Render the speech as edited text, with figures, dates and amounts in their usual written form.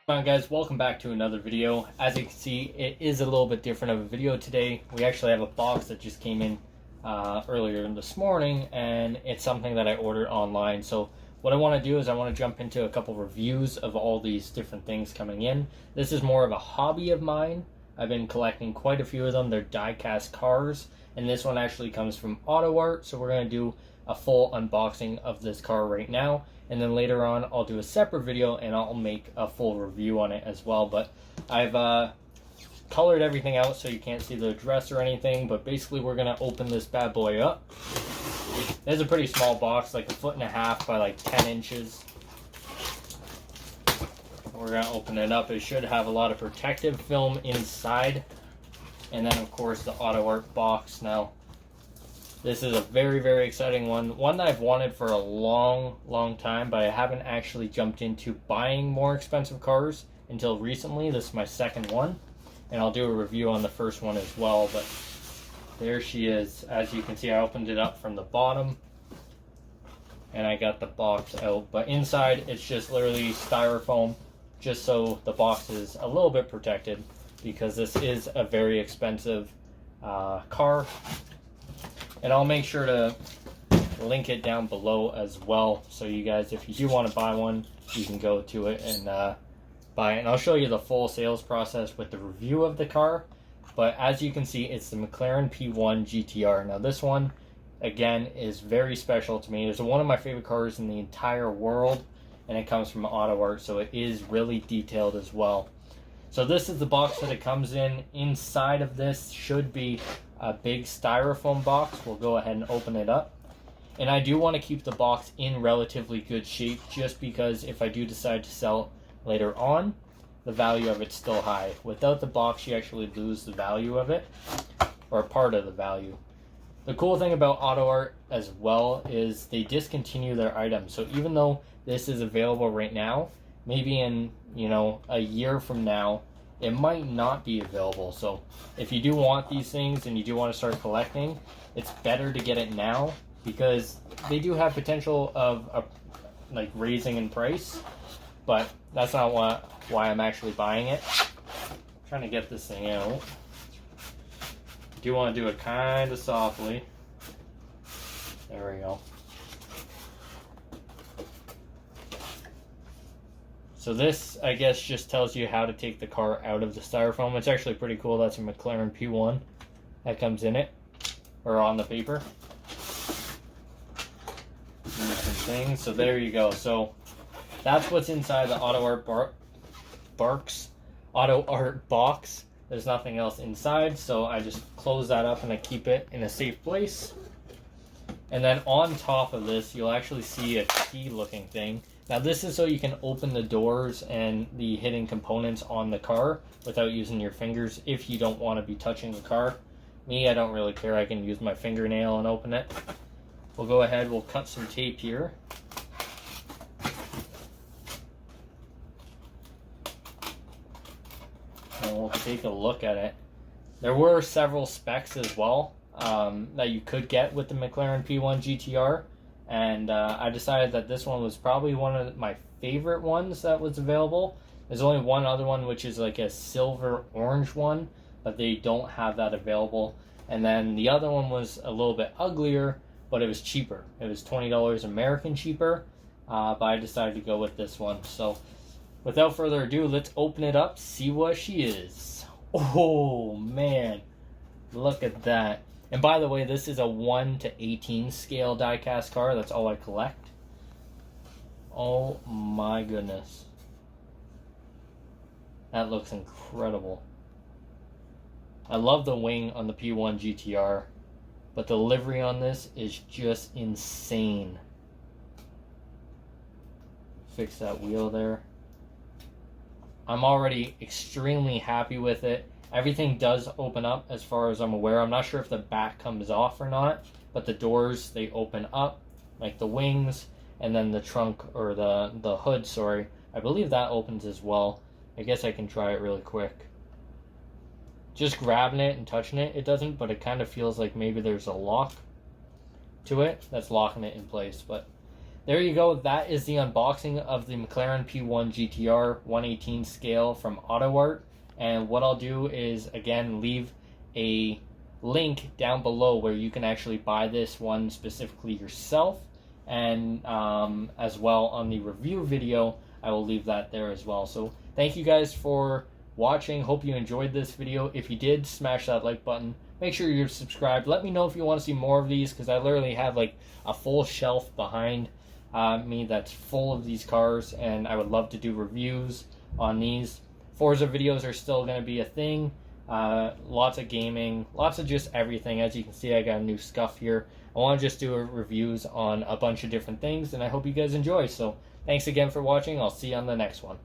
Come on guys, welcome back to another video. As you can see, it is a little bit different of a video today. We actually have a box that just came in earlier this morning, and it's something that I ordered online. So what I want to do is I want to jump into a couple reviews of all these different things coming in. This is more of a hobby of mine. I've been collecting quite a few of them. They're die-cast cars, and this one actually comes from AutoArt. So we're going to do a full unboxing of this car right now, and then later on I'll do a separate video and I'll make a full review on it as well. But I've colored everything out so you can't see the address or anything, but basically we're going to open this bad boy up. It's a pretty small box, like 1.5 feet by like 10 inches. We're going to open it up. It should have a lot of protective film inside, and then of course the AutoArt box. Now this is a very, very exciting one that I've wanted for a long time, but I haven't actually jumped into buying more expensive cars until recently. This is my second one, and I'll do a review on the first one as well. But there she is. As you can see, I opened it up from the bottom, and I got the box out. But inside, it's just literally styrofoam, just so the box is a little bit protected, because this is a very expensive car. And I'll make sure to link it down below as well, so you guys, if you do want to buy one, you can go to it and buy it. And I'll show you the full sales process with the review of the car. But as you can see, it's the Mclaren P1 GTR. Now this one, again, is very special to me. It's one of my favorite cars in the entire world, and it comes from AutoArt, so it is really detailed as well. So this is the box that it comes in. Inside of this should be a big styrofoam box. We'll go ahead and open it up. And I do want to keep the box in relatively good shape, just because if I do decide to sell it later on, the value of it's still high. Without the box, you actually lose the value of it, or part of the value. The cool thing about AutoArt as well is they discontinue their items. So even though this is available right now, maybe in, a year from now, it might not be available. So if you do want these things and you do want to start collecting, it's better to get it now, because they do have potential of like raising in price, but that's not why I'm actually buying it. I'm trying to get this thing out. I do want to do it kind of softly. There we go. So this, I guess, just tells you how to take the car out of the styrofoam. It's actually pretty cool. That's a Mclaren P1 that comes in it, or on the paper. Things. So there you go. So that's what's inside the AutoArt box. There's nothing else inside, so I just close that up and I keep it in a safe place. And then on top of this, you'll actually see a key-looking thing. Now this is so you can open the doors and the hidden components on the car without using your fingers if you don't want to be touching the car. Me, I don't really care. I can use my fingernail and open it. We'll go ahead, we'll cut some tape here. And we'll take a look at it. There were several specs as well that you could get with the Mclaren P1 GTR. And I decided that this one was probably one of my favorite ones that was available. There's only one other one, which is like a silver orange one, but they don't have that available. And then the other one was a little bit uglier, but it was cheaper. It was $20 American cheaper, but I decided to go with this one. So without further ado, let's open it up, see what she is. Oh man, look at that. And by the way, this is a 1/18 scale die-cast car. That's all I collect. Oh my goodness. That looks incredible. I love the wing on the P1 GTR, but the livery on this is just insane. Fix that wheel there. I'm already extremely happy with it. Everything does open up as far as I'm aware. I'm not sure if the back comes off or not, but the doors, they open up, like the wings, and then the trunk, or the hood, sorry. I believe that opens as well. I guess I can try it really quick. Just grabbing it and touching it, it doesn't, but it kind of feels like maybe there's a lock to it that's locking it in place. But there you go. That is the unboxing of the McLaren P1 GTR 118 scale from AutoArt. And what I'll do is, again, leave a link down below where you can actually buy this one specifically yourself. And as well on the review video, I will leave that there as well. So thank you guys for watching. Hope you enjoyed this video. If you did, smash that like button. Make sure you're subscribed. Let me know if you want to see more of these, because I literally have like a full shelf behind me that's full of these cars, and I would love to do reviews on these. Forza videos are still going to be a thing. Lots of gaming, lots of just everything. As you can see, I got a new scuff here. I want to just do reviews on a bunch of different things, and I hope you guys enjoy. So thanks again for watching. I'll see you on the next one.